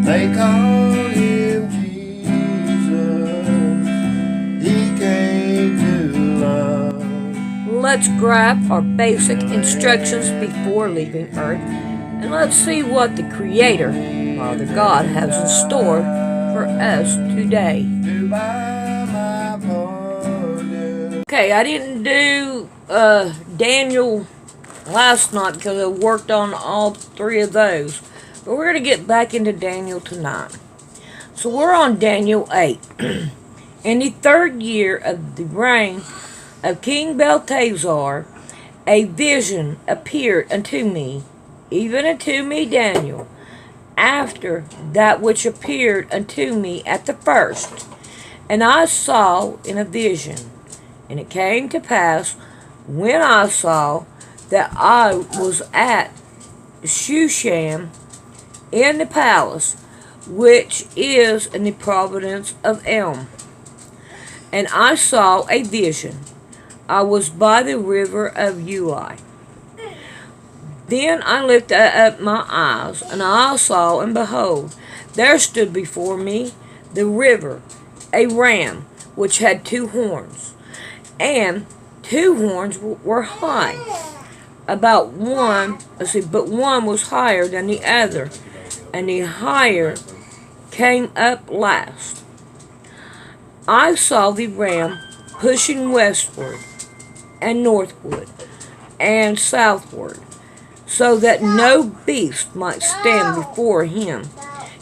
They called him Jesus. He came to love. Let's grab our basic instructions before leaving Earth, and let's see what the Creator, Father God, has in store for us today. Okay, I didn't do Daniel last night because I worked on all three of those. But we're going to get back into Daniel tonight. So we're on Daniel 8. In the 3rd year of the reign of King Belteshazzar, a vision appeared unto me, even unto me Daniel, after that which appeared unto me at the first. And I saw in a vision, and it came to pass, when I saw, that I was at Shushan in the palace, which is in the province of Elm. And I saw a vision. I was by the river of Uli. Then I lifted up my eyes, and I saw, and behold, there stood before me the river, a ram, which had 2 horns, and 2 horns were high. About one, but one was higher than the other, and the higher came up last. I saw the ram pushing westward, and northward, and southward, so that no beast might stand before him,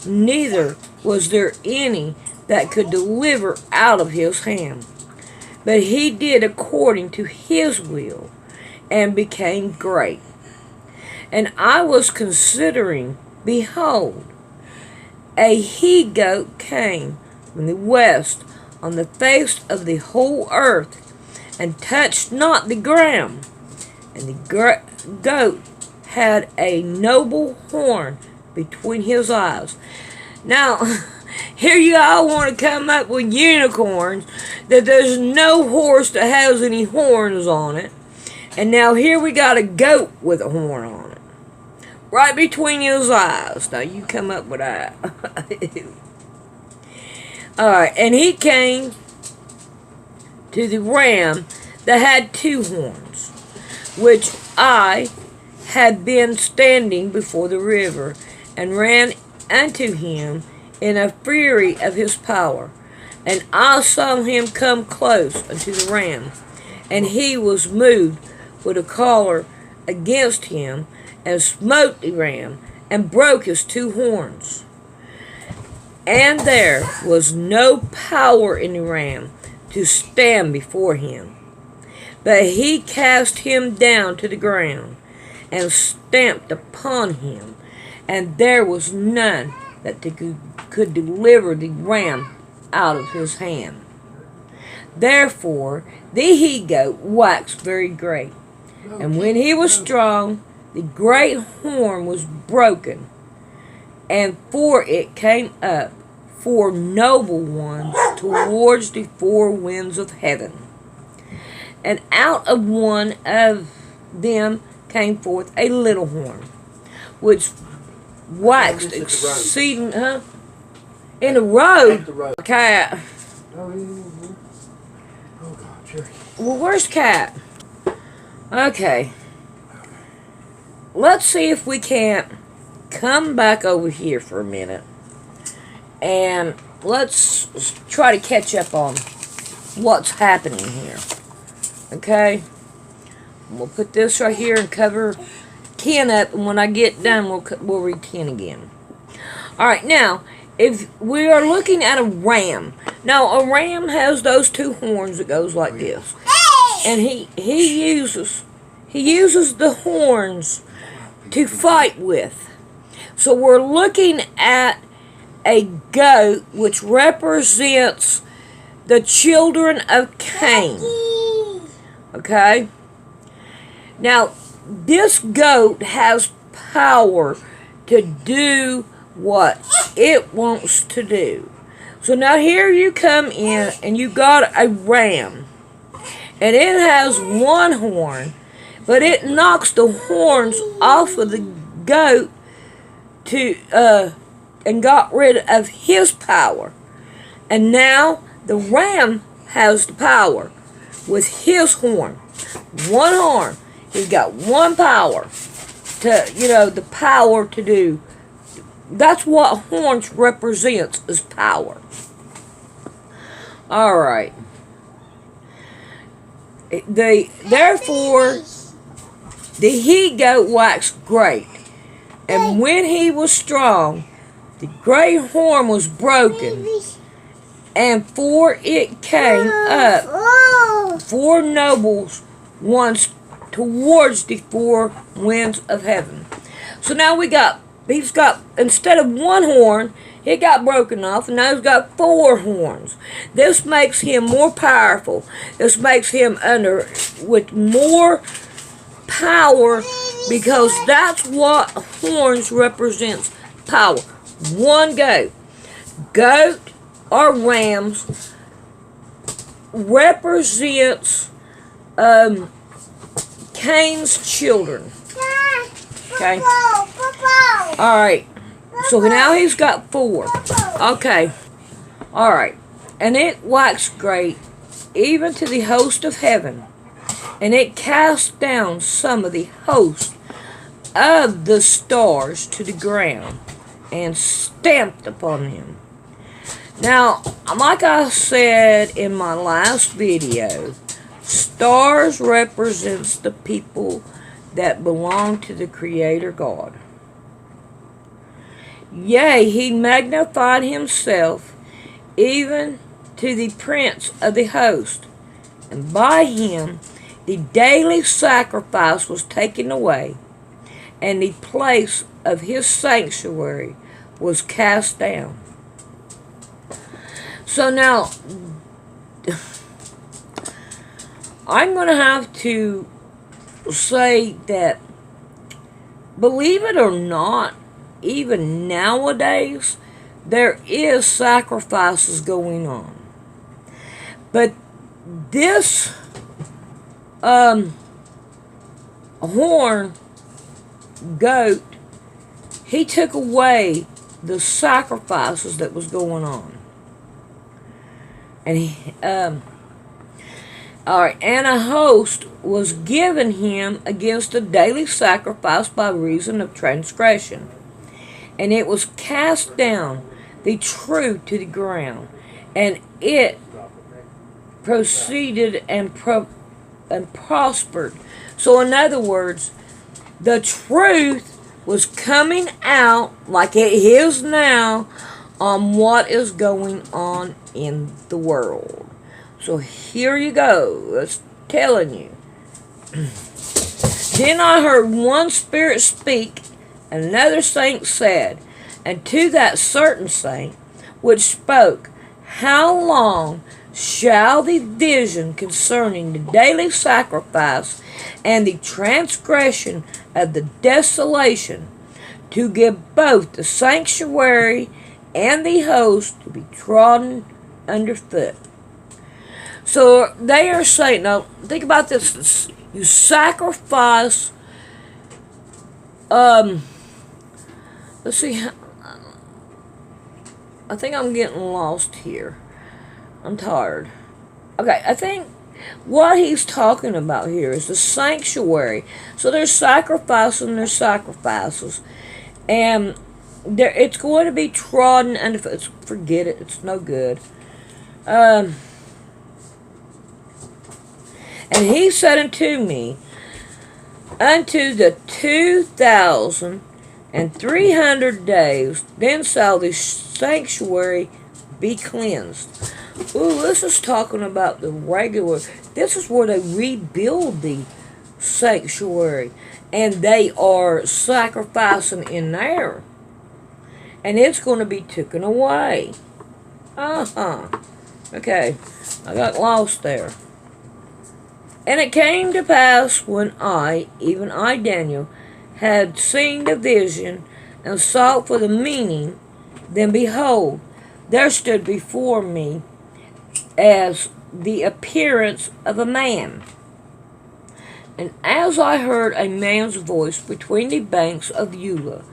neither was there any that could deliver out of his hand. But he did according to his will, and became great. And I was considering, behold, a he-goat came from the west on the face of the whole earth, and touched not the ground. And the goat had a noble horn between his eyes. Now, here you all want to come up with unicorns, that there's no horse that has any horns on it. And now here we got a goat with a horn on it. Right between his eyes. Now you come up with that. Alright, and he came to the ram that had 2 horns, which I had been standing before the river, and ran unto him in a fury of his power. And I saw him come close unto the ram, and he was moved with a collar against him, and smote the ram, and broke his 2 horns. And there was no power in the ram to stand before him. But he cast him down to the ground, and stamped upon him, and there was none that could deliver the ram out of his hand. Therefore the he-goat waxed very great, and when he was strong, the great horn was broken, and for it came up 4 noble ones towards the 4 winds of heaven. And out of one of them came forth a little horn, which waxed exceeding, in the road. Cat. Well, where's Cat? Okay. Let's see if we can't come back over here for a minute. And let's try to catch up on what's happening here. Okay? We'll put this right here and cover 10 up. And when I get done, we'll read 10 again. Alright, now, if we are looking at a ram. Now, a ram has those 2 horns that goes like this. And he uses the horns to fight with. So we're looking at a goat which represents the children of Cain. Okay? Now, this goat has power to do what it wants to do. So now here you come in and you got a ram. And it has 1 horn, but it knocks the horns off of the goat to and got rid of his power. And now the ram has the power with his horn. One horn. He's got one power to, the power to do. That's what horns represents, is power. Alright. Therefore, the he-goat waxed great. And when he was strong, the great horn was broken. And for it came up 4 nobles once towards the 4 winds of heaven. So now he's got, instead of 1 horn, it got broken off, and now he's got 4 horns. This makes him more powerful. This makes him with more power, because that's what horns represents, power. 1 goat. Goat or rams represents Cain's children. Okay. Alright. So now he's got 4. Okay. Alright. And it waxed great, even to the host of heaven. And it cast down some of the host of the stars to the ground, and stamped upon them. Now, like I said in my last video, stars represents the people that belong to the Creator God. Yea, he magnified himself even to the prince of the host, and by him the daily sacrifice was taken away, and the place of his sanctuary was cast down. So now, I'm going to have to say that, believe it or not, even nowadays, there is sacrifices going on. But this horn goat, he took away the sacrifices that was going on. And and a host was given him against a daily sacrifice by reason of transgression. And it was cast down, the true to the ground. And it proceeded and prospered. So in other words, the truth was coming out like it is now on what is going on in the world. So here you go. It's telling you. Then I heard one spirit speak, and another saint said, and to that certain saint which spoke, how long shall the vision concerning the daily sacrifice and the transgression of the desolation, to give both the sanctuary and the host to be trodden underfoot? So they are saying, now think about this, you sacrifice, let's see, I think I'm getting lost here. I'm tired. Okay, I think what he's talking about here is the sanctuary. So there's sacrifice and there's sacrifices. And it's going to be trodden underfoot. Forget it, it's no good. And he said unto me, unto the 2,300 days, then shall the sanctuary be cleansed. Ooh, this is talking about the regular. This is where they rebuild the sanctuary. And they are sacrificing in there. And it's going to be taken away. Okay, I got lost there. And it came to pass when I, even I, Daniel, had seen the vision and sought for the meaning, then behold, there stood before me as the appearance of a man. And as I heard a man's voice between the banks of Eula,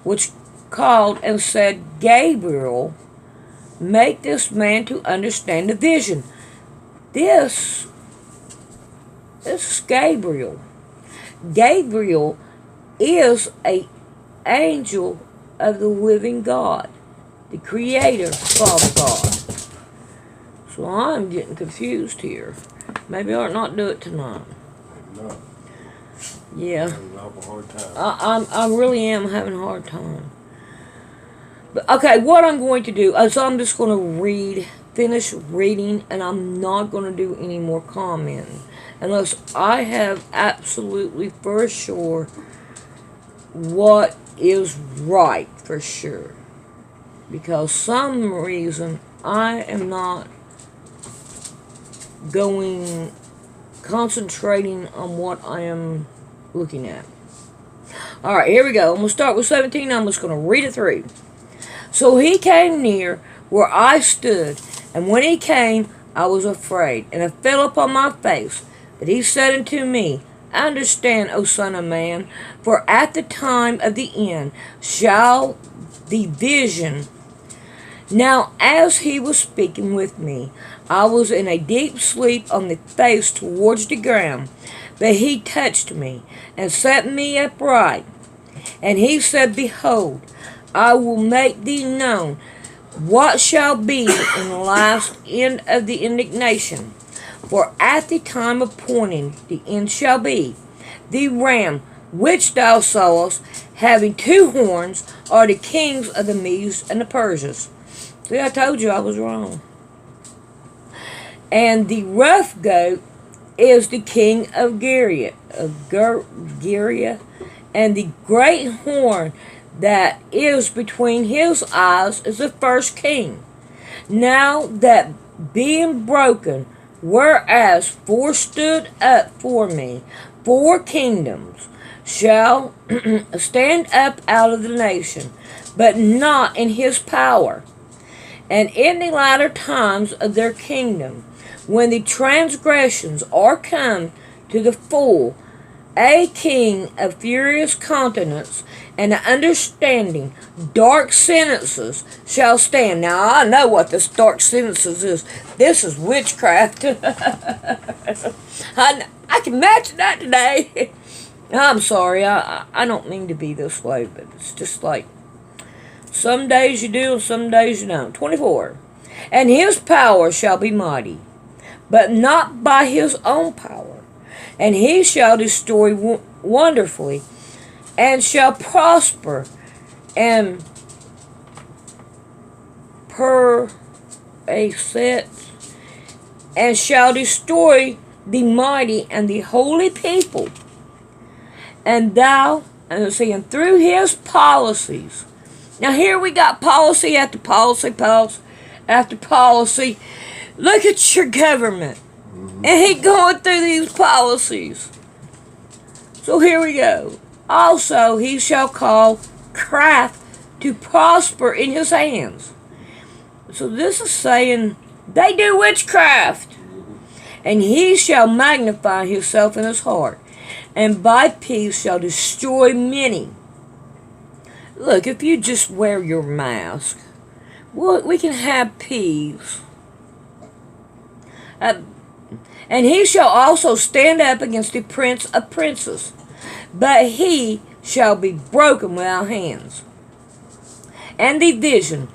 which called and said, Gabriel, make this man to understand the vision. This is Gabriel. Gabriel is an angel of the living God, the Creator, Father God. So I'm getting confused here. Maybe I ought not do it tonight. Maybe not. Yeah. I'm having an awful hard time. I really am having a hard time. But okay, what I'm going to do is I'm just going to finish reading, and I'm not going to do any more commenting unless I have absolutely for sure what is right for sure. Because some reason I am not concentrating on what I am looking at. Alright, here we go. I'm going to start with 17. I'm just going to read it through. So he came near where I stood, and when he came, I was afraid, and I fell upon my face. But he said unto me, Understand, O Son of Man, for at the time of the end shall the vision. Now as he was speaking with me, I was in a deep sleep on the face towards the ground. But he touched me, and set me upright. And he said, Behold, I will make thee known what shall be in the last end of the indignation. For at the time appointed the end shall be. The ram which thou sawest, having 2 horns, are the kings of the Medes and the Persians. See, I told you I was wrong. And the rough goat is the king of Giria, and the great horn that is between his eyes is the first king. Now that being broken, whereas 4 stood up for me, 4 kingdoms shall stand up out of the nation, but not in his power. And in the latter times of their kingdom, when the transgressions are come to the full, a king of furious countenance and understanding dark sentences shall stand. Now I know what this dark sentences is. This is witchcraft. I can match that today. I'm sorry, I don't mean to be this way, but it's just like some days you do and some days you don't. 24. And his power shall be mighty, but not by his own power. And he shall destroy wonderfully, and shall prosper, and per a set, and shall destroy the mighty and the holy people. And through his policies. Now here we got policy after policy, after policy. Look at your government. And he going through these policies. So here we go. Also, he shall call craft to prosper in his hands. So this is saying they do witchcraft. And he shall magnify himself in his heart, and by peace shall destroy many. Look, if you just wear your mask, well, we can have peace. And he shall also stand up against the prince of princes, but he shall be broken without hands. And the vision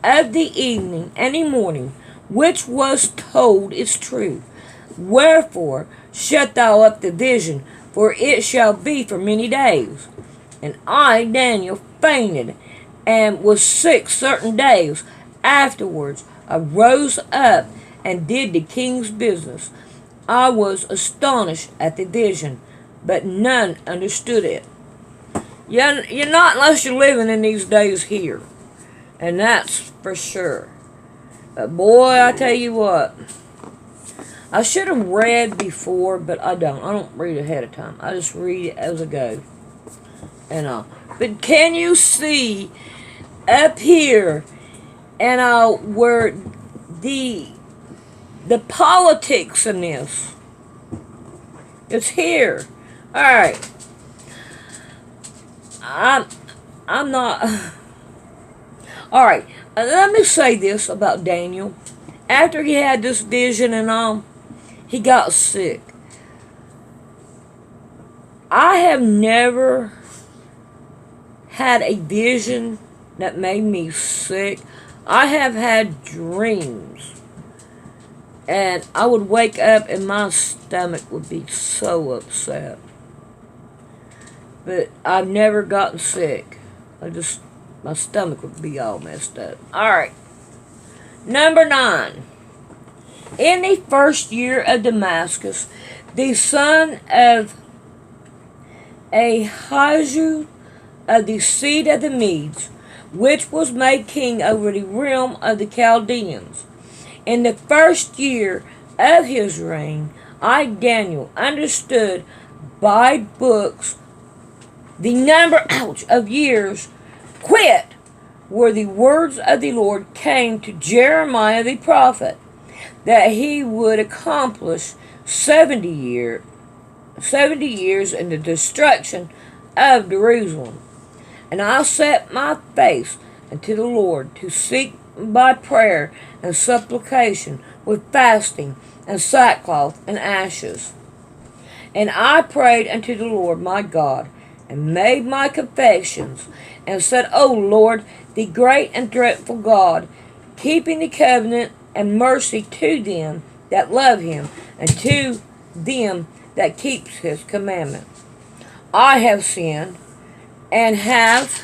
of the evening and the morning, which was told, is true. Wherefore shut thou up the vision, for it shall be for many days. And I, Daniel, fainted, and was sick certain days. Afterwards I rose up and did the king's business. I was astonished at the vision, but none understood it. You're not unless you're living in these days here. And that's for sure. But boy, I tell you what. I should have read before, but I don't. I don't read ahead of time. I just read it as I go. And but can you see up here and where the politics in this? It's here. Alright. I'm not Alright, let me say this about Daniel. After he had this vision and all, he got sick. I have never had a vision that made me sick. I have had dreams. And I would wake up and my stomach would be so upset. But I've never gotten sick. My stomach would be all messed up. Alright. Number 9. In the first year of Damascus, the son of Ahijah of the seed of the Medes, which was made king over the realm of the Chaldeans. In the first year of his reign, I, Daniel, understood by books the number of years quit where the words of the Lord came to Jeremiah the prophet, that he would accomplish 70 years in the destruction of Jerusalem. And I set my face unto the Lord to seek by prayer and supplication with fasting and sackcloth and ashes. And I prayed unto the Lord my God, and made my confessions, and said, O Lord, the great and dreadful God, keeping the covenant and mercy to them that love him, and to them that keeps his commandment. I have sinned, and have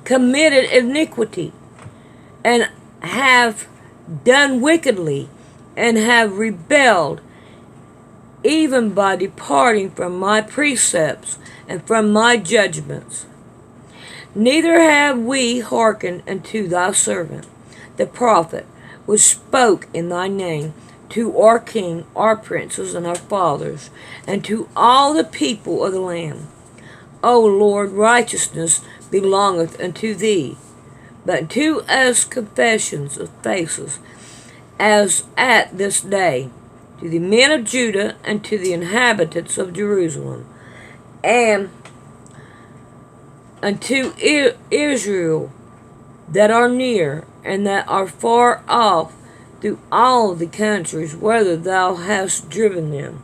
committed iniquity, and have done wickedly, and have rebelled, even by departing from my precepts and from my judgments. Neither have we hearkened unto thy servant, the prophet, which spoke in thy name to our king, our princes, and our fathers, and to all the people of the land. O Lord, righteousness belongeth unto thee, but to us confessions of faces, as at this day, to the men of Judah and to the inhabitants of Jerusalem, and unto Israel that are near and that are far off through all the countries whither thou hast driven them,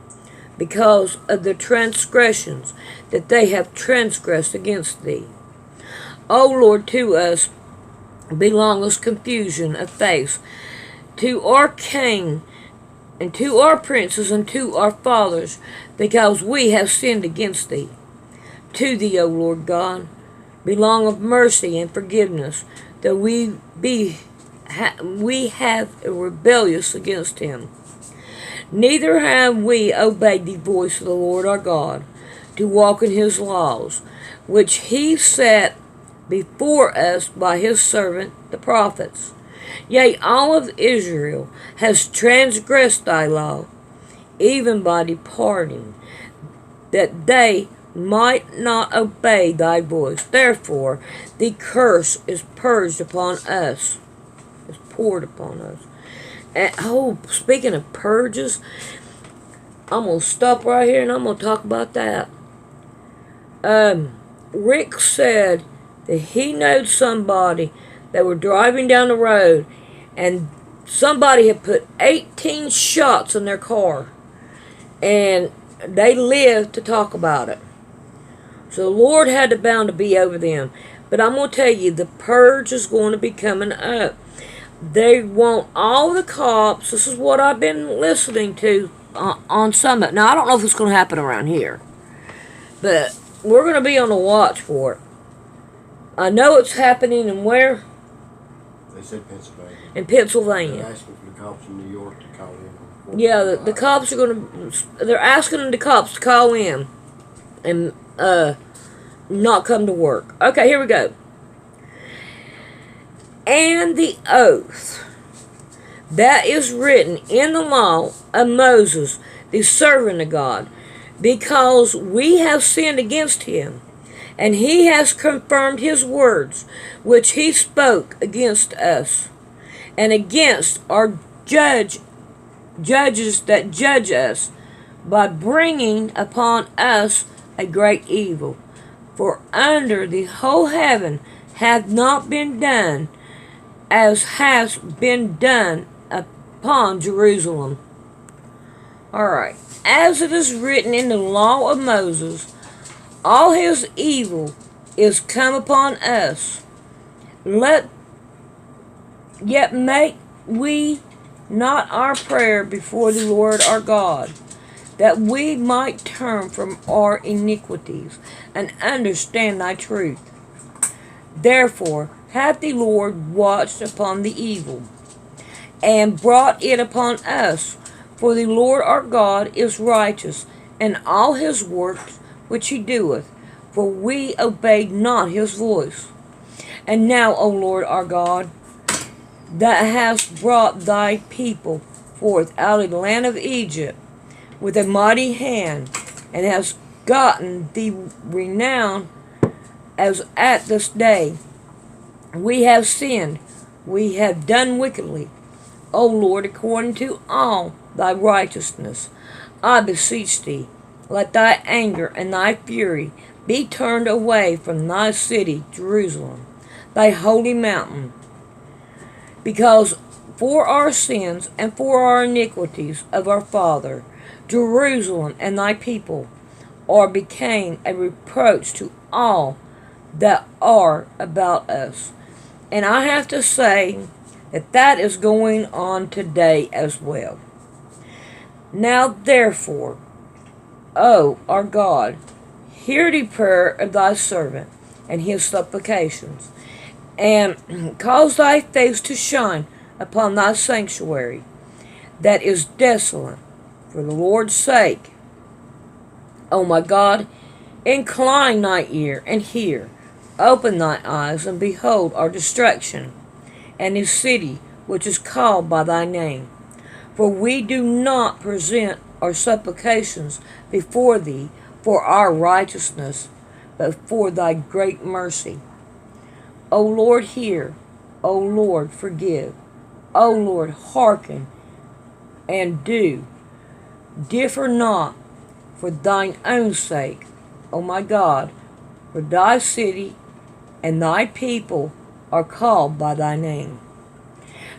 because of the transgressions that they have transgressed against thee. O Lord, to us belongeth confusion of face, to our king, and to our princes, and to our fathers, because we have sinned against thee. To thee, O Lord God, belongeth mercy and forgiveness, though we have rebellious against him. Neither have we obeyed the voice of the Lord our God, to walk in his laws, which he set before us by his servant the prophets. Yea, all of Israel has transgressed thy law, even by departing, that they might not obey thy voice. Therefore, the curse is purged upon us, is poured upon us. And, speaking of purges, I'm going to stop right here and I'm going to talk about that. Rick said that he knowed somebody that were driving down the road and somebody had put 18 shots in their car, and they lived to talk about it. So the Lord had the bound to be over them. But I'm going to tell you, the purge is going to be coming up. They want all the cops. This is what I've been listening to on Summit. Now, I don't know if it's going to happen around here, but we're going to be on the watch for it. I know it's happening in where? They said Pennsylvania. In Pennsylvania. They're asking for the cops in New York to call in. Yeah, the cops are going to... They're asking the cops to call in and not come to work. Okay, here we go. And the oath that is written in the law of Moses, the servant of God, because we have sinned against him, and he has confirmed his words, which he spoke against us, and against our judges that judge us, by bringing upon us a great evil. For under the whole heaven hath not been done as has been done upon Jerusalem. Alright. As it is written in the law of Moses, all his evil is come upon us. Yet make we not our prayer before the Lord our God, that we might turn from our iniquities and understand thy truth. Therefore hath the Lord watched upon the evil, and brought it upon us. For the Lord our God is righteous in all his works which he doeth, for we obeyed not his voice. And now, O Lord our God, that hast brought thy people forth out of the land of Egypt with a mighty hand, and hast gotten thee renown as at this day, we have sinned, we have done wickedly. O Lord, according to all thy righteousness, I beseech thee, let thy anger and thy fury be turned away from thy city, Jerusalem, thy holy mountain, because for our sins and for our iniquities of our father, Jerusalem and thy people are became a reproach to all that are about us. And I have to say that is going on today as well. Now therefore, O our God, hear the prayer of thy servant and his supplications, and cause thy face to shine upon thy sanctuary that is desolate, for the Lord's sake. O my God, incline thy ear and hear, open thy eyes and behold our destruction, and the city which is called by thy name. For we do not present our supplications before thee for our righteousness, but for thy great mercy. O Lord, hear. O Lord, forgive. O Lord, hearken and do. Differ not for thine own sake, O my God, for thy city and thy people are called by thy name.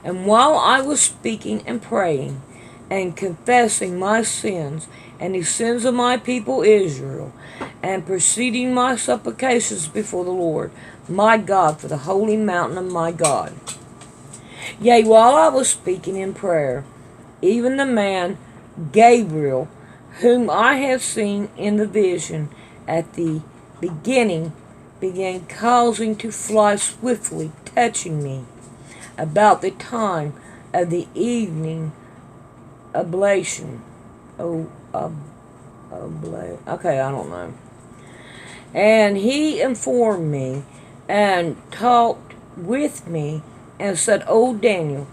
And while I was speaking and praying and confessing my sins and the sins of my people Israel, and proceeding my supplications before the Lord my God for the holy mountain of my God. Yea, while I was speaking in prayer, even the man Gabriel, whom I had seen in the vision at the beginning, began causing to fly swiftly, touching me about the time of the evening oblation. Okay, I don't know. And he informed me and talked with me and said, O Daniel,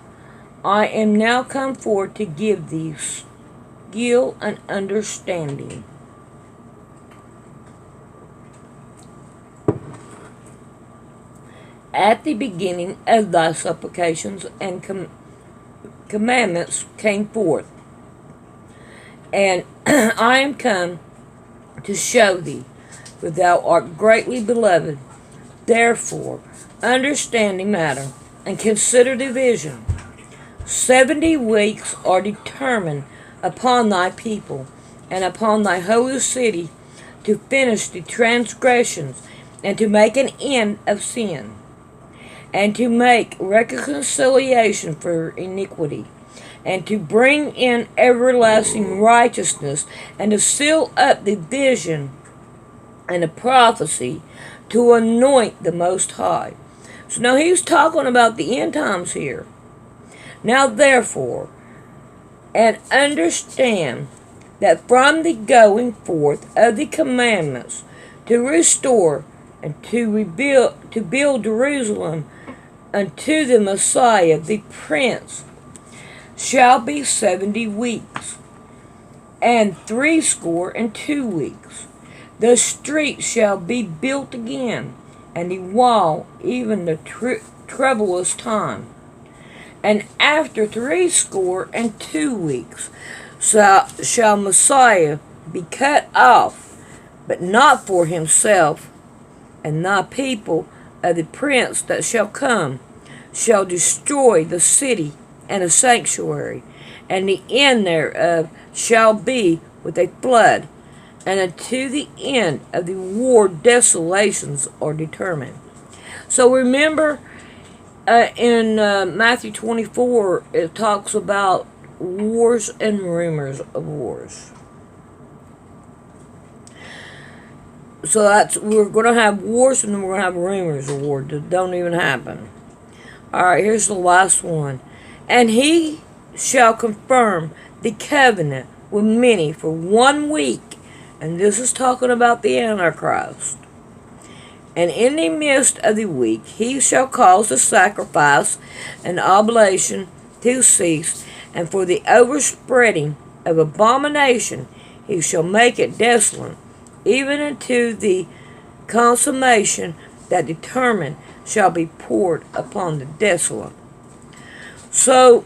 I am now come forth to give thee skill and understanding. At the beginning of thy supplications and commandments came forth, and I am come to show thee, for thou art greatly beloved. Therefore, understand the matter, and consider the vision. 70 weeks are determined upon thy people, and upon thy holy city, to finish the transgressions, and to make an end of sin, and to make reconciliation for iniquity, and to bring in everlasting righteousness, and to seal up the vision and the prophecy, to anoint the Most High. So now he's talking about the end times here. Now therefore, and understand that from the going forth of the commandments to restore and to build Jerusalem unto the Messiah, the Prince, shall be 70 weeks, and 62 weeks. The street shall be built again, and the wall even the troublous time. And after 62 weeks shall Messiah be cut off, but not for himself, and thy people of the prince that shall come shall destroy the city and the sanctuary, and the end thereof shall be with a flood, and unto the end of the war desolations are determined. So remember, in Matthew 24, it talks about wars and rumors of wars. So we're going to have wars and then we're going to have rumors of war that don't even happen. Alright, here's the last one. And he shall confirm the covenant with many for 1 week. And this is talking about the Antichrist. And in the midst of the week he shall cause the sacrifice and oblation to cease, and for the overspreading of abomination he shall make it desolate, even unto the consummation that determined shall be poured upon the desolate. So,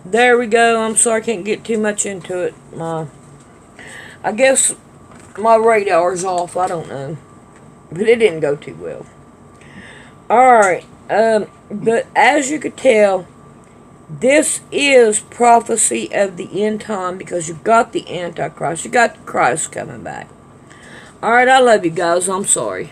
there we go. I'm sorry I can't get too much into it. I guess my radar's off. I don't know. But it didn't go too well. Alright. But as you could tell, this is prophecy of the end time, because you've got the Antichrist. You got Christ coming back. Alright, I love you guys. I'm sorry.